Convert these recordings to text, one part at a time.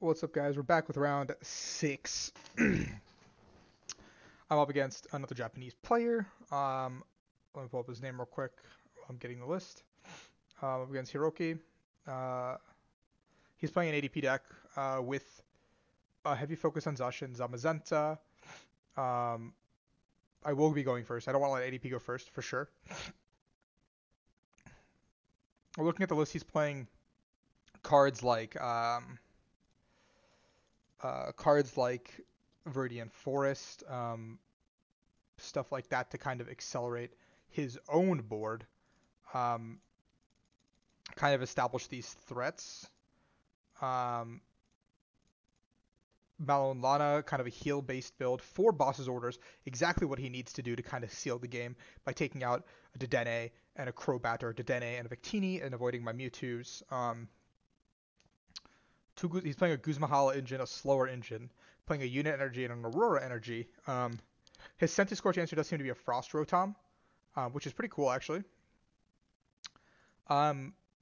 What's up, guys? We're back with round 6. I'm up against another Japanese player. Let me pull up his name real quick. I'm getting the list. Up against Hiroki. He's playing an ADP deck with a heavy focus on Zacian Zamazenta. I will be going first. I don't want to let ADP go first, for sure. Looking at the list, he's playing cards like Viridian Forest, stuff like that to kind of accelerate his own board, kind of establish these threats. Malone Lana, kind of a heal-based build, 4 bosses orders, exactly what he needs to do to kind of seal the game by taking out a Dedenne and a Crobat, or a Dedenne and a Victini, and avoiding my Mewtwo's. He's playing a Guzmahala engine, a slower engine, playing a Unit Energy and an Aurora Energy. His Centiskorch answer does seem to be a Frost Rotom, which is pretty cool, actually.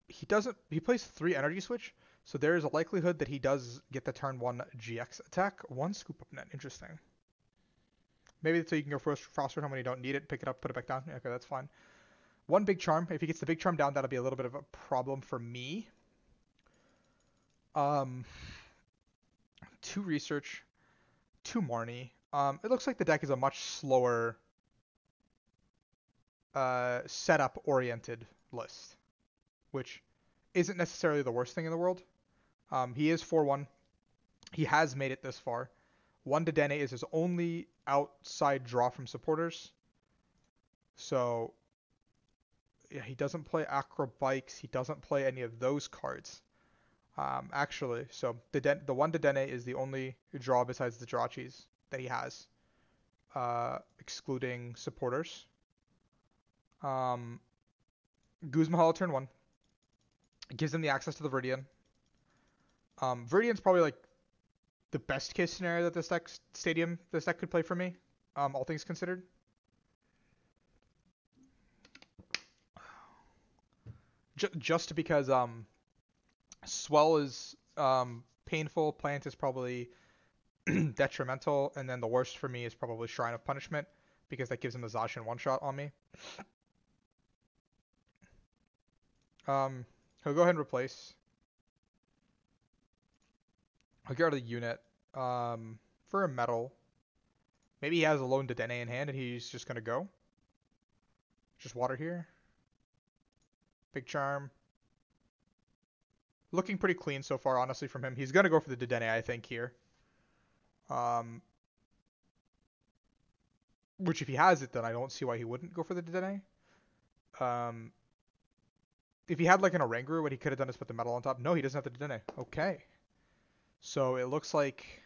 He plays 3 Energy Switch, so there is a likelihood that he does get the turn 1 GX attack. 1 Scoop Up Net, interesting. Maybe so you can go first Frost Rotom when you don't need it, pick it up, put it back down. Okay, that's fine. 1 Big Charm. If he gets the Big Charm down, that'll be a little bit of a problem for me. 2 Research, 2 Marnie. It looks like the deck is a much slower setup-oriented list, which isn't necessarily the worst thing in the world. He is 4-1. He has made it this far. 1 Dedenne is his only outside draw from supporters. So, yeah, he doesn't play Acrobikes. He doesn't play any of those cards. Actually, so the 1 Dedenne is the only draw besides the Drachis that he has, excluding supporters. Guzmahala turn 1. It gives him the access to the Viridian. Viridian's probably like the best case scenario that this deck could play for me, all things considered. Just because Swell is painful, Plant is probably detrimental, and then the worst for me is probably Shrine of Punishment, because that gives him the Zacian one-shot on me. He'll go ahead and replace. I'll get rid of the unit for a metal. Maybe he has a lone Dedenne in hand and he's just going to go. Just water here. Big Charm. Looking pretty clean so far, honestly, from him. He's going to go for the Dedenne, I think, here. Which, if he has it, then I don't see why he wouldn't go for the Dedenne. If he had, like, an Oranguru, what he could have done is put the metal on top. No, he doesn't have the Dedenne. Okay. So, it looks like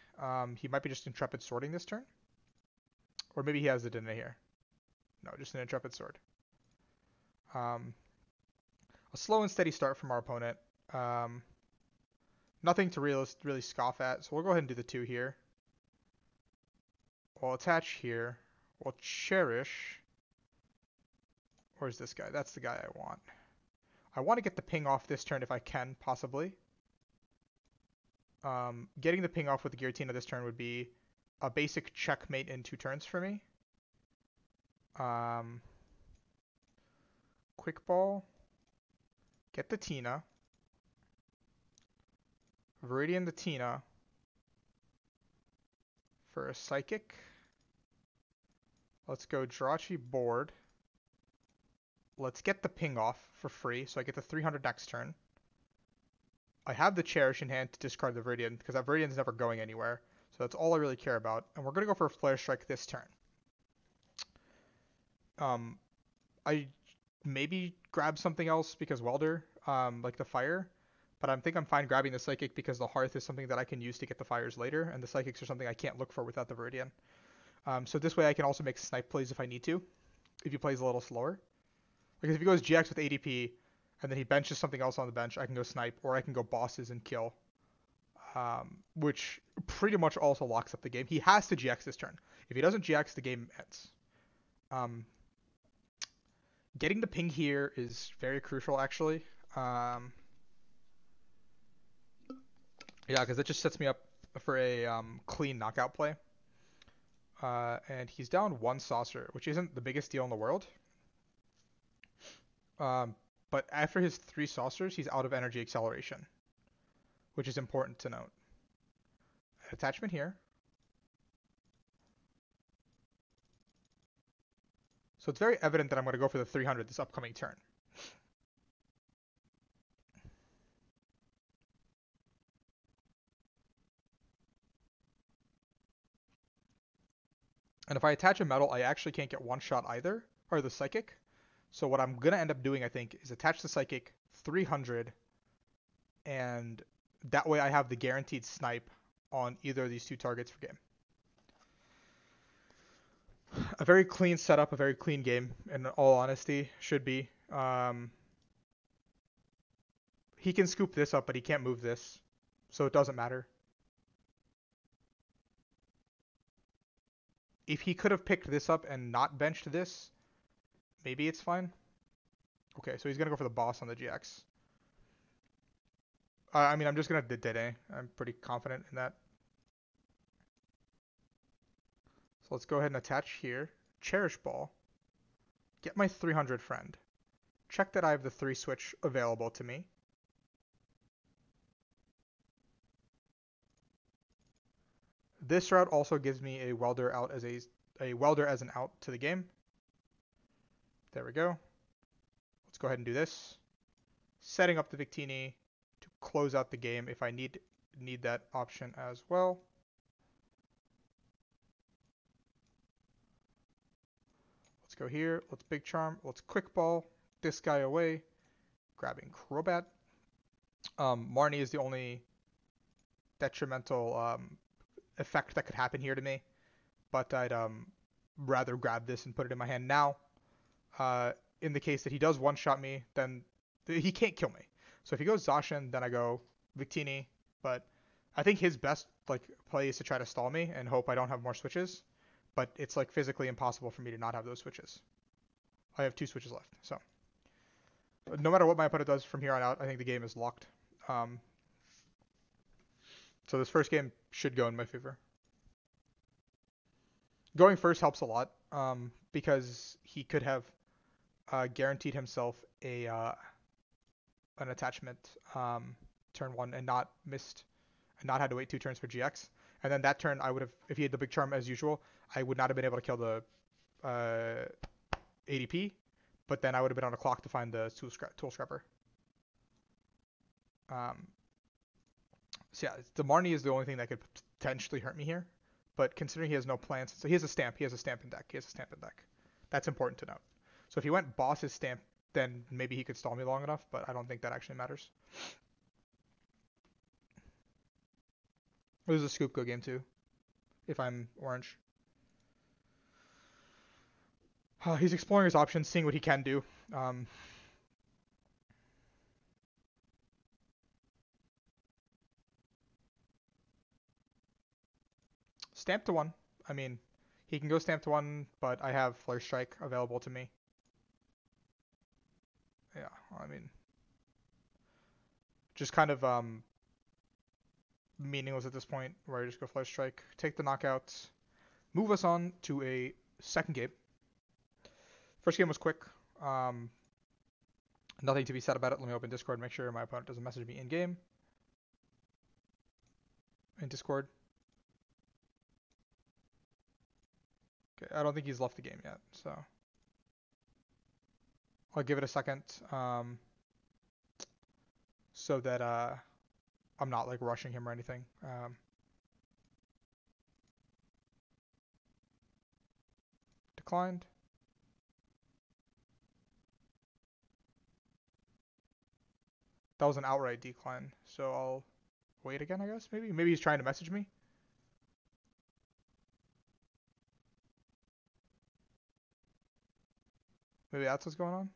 he might be just Intrepid Swording this turn. Or maybe he has the Dedenne here. No, just an Intrepid Sword. A slow and steady start from our opponent. Nothing to really scoff at, so we'll go ahead and do the 2 here. We'll attach here. We'll cherish. Where's this guy? That's the guy I want. I want to get the ping off this turn if I can, possibly. Getting the ping off with the Giratina this turn would be a basic checkmate in 2 turns for me. Quick Ball. Get the Tina. Viridian the Tina for a Psychic. Let's go Jirachi board. Let's get the ping off for free, so I get the 300 next turn. I have the Cherish in hand to discard the Viridian, because that Viridian's never going anywhere. So that's all I really care about. And we're going to go for a Flare Strike this turn. I maybe grab something else because Welder, like the Fire. But I think I'm fine grabbing the Psychic because the Hearth is something that I can use to get the Fires later, and the Psychics are something I can't look for without the Viridian. So this way I can also make snipe plays if I need to, if he plays a little slower. Because if he goes GX with ADP, and then he benches something else on the bench, I can go snipe, or I can go bosses and kill. Which pretty much also locks up the game. He has to GX this turn. If he doesn't GX, the game ends. Getting the ping here is very crucial, actually. Yeah, because it just sets me up for a clean knockout play. And he's down one saucer, which isn't the biggest deal in the world. Um, but after his 3 saucers, he's out of energy acceleration, which is important to note. Attachment here. So it's very evident that I'm going to go for the 300 this upcoming turn. And if I attach a metal, I actually can't get one shot either, or the psychic. So what I'm going to end up doing, I think, is attach the psychic 300, and that way I have the guaranteed snipe on either of these 2 targets for game. A very clean setup, a very clean game, in all honesty, should be. He can scoop this up, but he can't move this, so it doesn't matter. If he could have picked this up and not benched this, maybe it's fine. Okay, so he's going to go for the boss on the GX. I mean, I'm just going to Dede. I'm pretty confident in that. So let's go ahead and attach here. Cherish Ball. Get my 300 friend. Check that I have the 3 switch available to me. This route also gives me a welder out as a welder as an out to the game. There we go. Let's go ahead and do this. Setting up the Victini to close out the game if I need that option as well. Let's go here. Let's Big Charm. Let's Quick Ball this guy away. Grabbing Crobat. Marnie is the only detrimental effect that could happen here to me, but I'd rather grab this and put it in my hand now. In the case that he does one-shot me, then he can't kill me. So if he goes Zacian, then I go Victini, but I think his best play is to try to stall me and hope I don't have more switches, but it's physically impossible for me to not have those switches. I have 2 switches left, so no matter what my opponent does from here on out, I think the game is locked. So this first game should go in my favor. Going first helps a lot because he could have guaranteed himself an attachment turn 1 and not had to wait 2 turns for GX. And then that turn I would have, if he had the Big Charm as usual, I would not have been able to kill the ADP, but then I would have been on a clock to find the tool scrapper. So yeah, the Marnie is the only thing that could potentially hurt me here. But considering he has no plans, so he has a stamp in deck. That's important to note. So if he went boss's stamp, then maybe he could stall me long enough, but I don't think that actually matters. This is a scoop go game too, if I'm orange. He's exploring his options, seeing what he can do. Stamp to 1. I mean, he can go stamp to 1, but I have Flare Strike available to me. Yeah, I mean, just kind of meaningless at this point, where I just go Flare Strike, take the knockouts, move us on to a second game. First game was quick. Nothing to be said about it. Let me open Discord, make sure my opponent doesn't message me in game. In Discord. Okay, I don't think he's left the game yet, so I'll give it a second so that I'm not rushing him or anything. Declined. That was an outright decline, so I'll wait again, I guess. Maybe he's trying to message me. Maybe that's what's going on.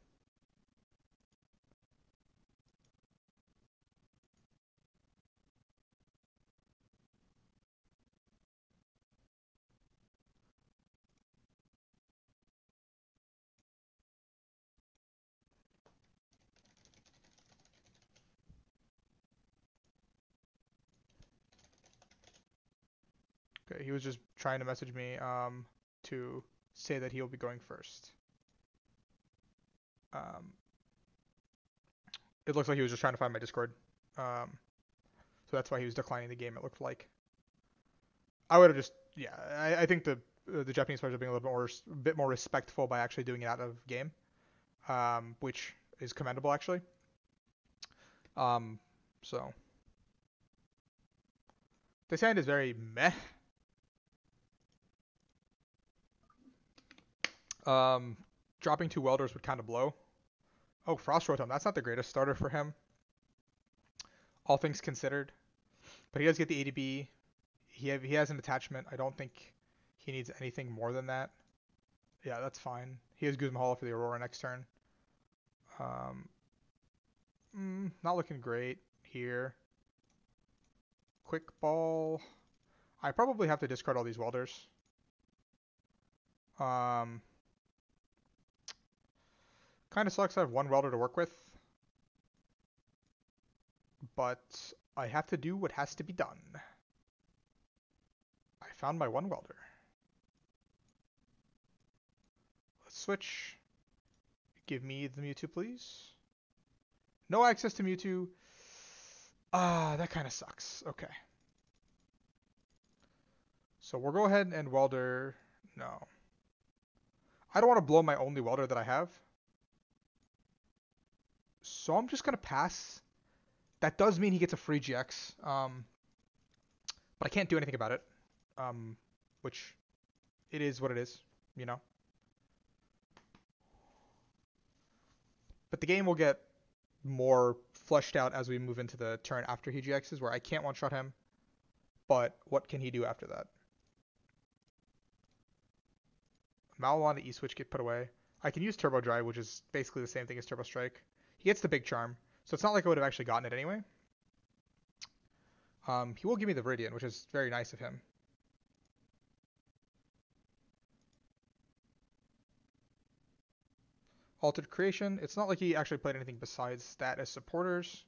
Okay, he was just trying to message me to say that he'll be going first. It looks like he was just trying to find my Discord. So that's why he was declining the game, it looked like. I would have just, yeah, I think the Japanese players are being a bit more respectful by actually doing it out of game, which is commendable actually. So this hand is very meh. Dropping 2 welders would kind of blow. Oh, Frost Rotom, that's not the greatest starter for him, all things considered. But he does get the ADP. He has an attachment. I don't think he needs anything more than that. Yeah, that's fine. He has Guzma Hollow for the Aurora next turn. Not looking great here. Quick Ball. I probably have to discard all these welders. Kind of sucks I have 1 welder to work with. But I have to do what has to be done. I found my 1 welder. Let's switch. Give me the Mewtwo, please. No access to Mewtwo. That kind of sucks. Okay. So we'll go ahead and welder. No. I don't want to blow my only welder that I have. So I'm just going to pass. That does mean he gets a free GX. But I can't do anything about it. Which it is what it is, you know. But the game will get more fleshed out as we move into the turn after he GXs, where I can't one-shot him. But what can he do after that? Malwan to E-Switch get put away. I can use Turbo Drive, which is basically the same thing as Turbo Strike. He gets the Big Charm, so it's not like I would have actually gotten it anyway. He will give me the Viridian, which is very nice of him. Altered Creation. It's not like he actually played anything besides that as supporters.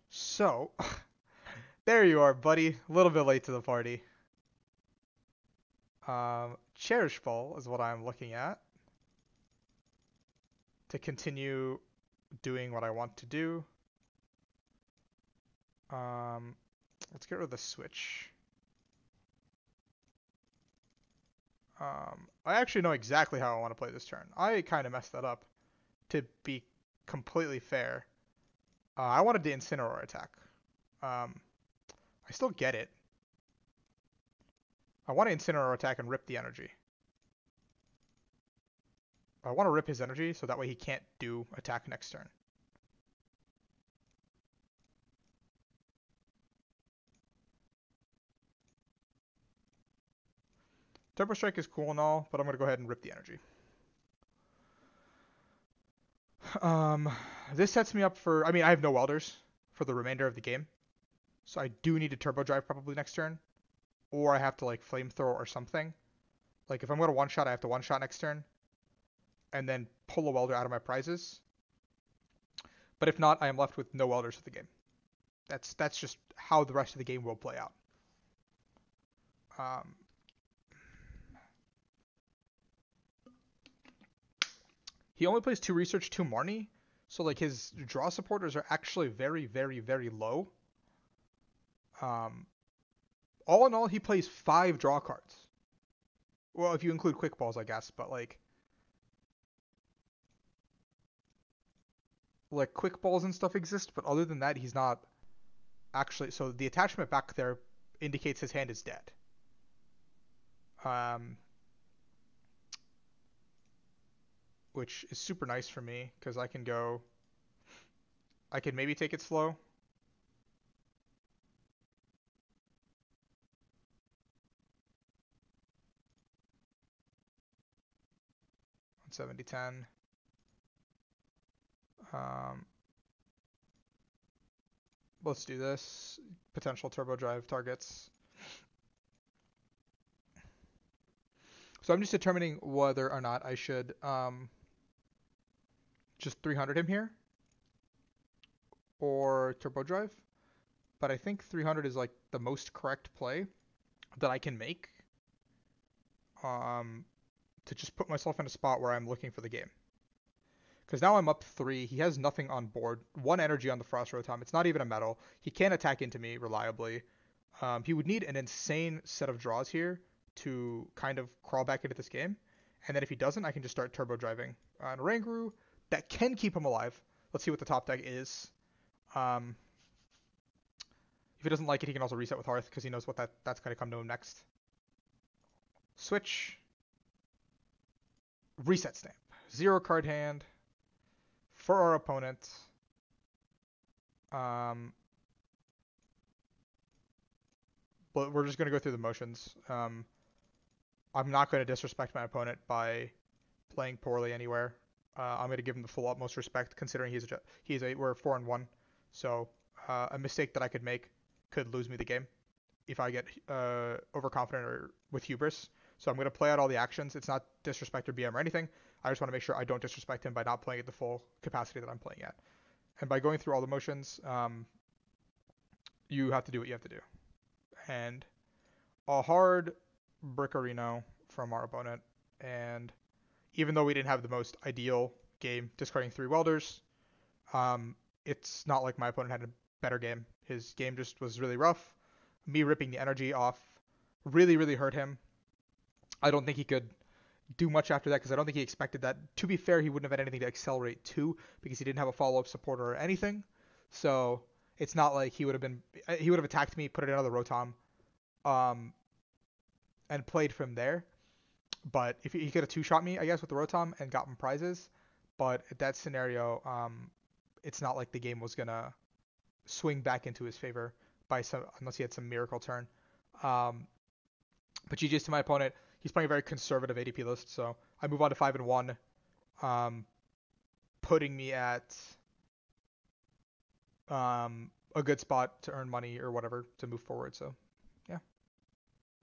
So, there you are, buddy. A little bit late to the party. Cherish Ball is what I'm looking at to continue doing what I want to do. Let's get rid of the switch. I actually know exactly how I want to play this turn. I kind of messed that up, to be completely fair. I wanted the Incineroar attack. I still get it. I want to Incineroar attack and rip the energy. I want to rip his energy so that way he can't do attack next turn. Turbo Strike is cool and all, but I'm going to go ahead and rip the energy. This sets me up for... I mean, I have no welders for the remainder of the game. So I do need a Turbo Drive probably next turn. Or I have to, like, Flamethrower or something. Like, if I'm going to one-shot, I have to one-shot next turn. And then pull a welder out of my prizes. But if not, I am left with no welders for the game. That's just how the rest of the game will play out. He only plays 2 Research, 2 Marnie. So, like, his draw supporters are actually very, very, very low. All in all, he plays 5 draw cards. Well, if you include Quick Balls, I guess. But, like Quick Balls and stuff exist. But other than that, he's not actually... So, the attachment back there indicates his hand is dead. Which is super nice for me, because I can go... I can maybe take it slow. 170-10. Let's do this. Potential Turbo Drive targets. So I'm just determining whether or not I should just 300 him here or Turbo Drive. But I think 300 is like the most correct play that I can make um, to just put myself in a spot where I'm looking for the game. Because now I'm up 3. He has nothing on board. 1 energy on the Frost Rotom. It's not even a metal. He can't attack into me reliably. He would need an insane set of draws here to kind of crawl back into this game. And then if he doesn't, I can just start turbo driving on Oranguru. That can keep him alive. Let's see what the top deck is. Um, if he doesn't like it, he can also reset with Hearth because he knows what that's going to come to him next. Switch. Reset Stamp. 0 card hand. For our opponent. But we're just going to go through the motions. I'm not going to disrespect my opponent by playing poorly anywhere. I'm going to give him the full utmost respect, considering we're 4-1. So a mistake that I could make could lose me the game if I get overconfident or with hubris. So I'm going to play out all the actions. It's not disrespect or BM or anything. I just want to make sure I don't disrespect him by not playing at the full capacity that I'm playing at. And by going through all the motions, you have to do what you have to do. And a hard Brickerino from our opponent. And even though we didn't have the most ideal game, discarding 3 welders, it's not like my opponent had a better game. His game just was really rough. Me ripping the energy off really, really hurt him. I don't think he could do much after that because I don't think he expected that. To be fair, he wouldn't have had anything to accelerate to because he didn't have a follow-up supporter or anything. So it's not like he would have attacked me, put it in another Rotom, and played from there. But if he could have 2-shot me, I guess, with the Rotom and gotten prizes. But at that scenario, it's not like the game was gonna swing back into his favor unless he had some miracle turn. But GG's to my opponent. He's playing a very conservative ADP list, so I move on to 5-1, putting me at a good spot to earn money or whatever to move forward. So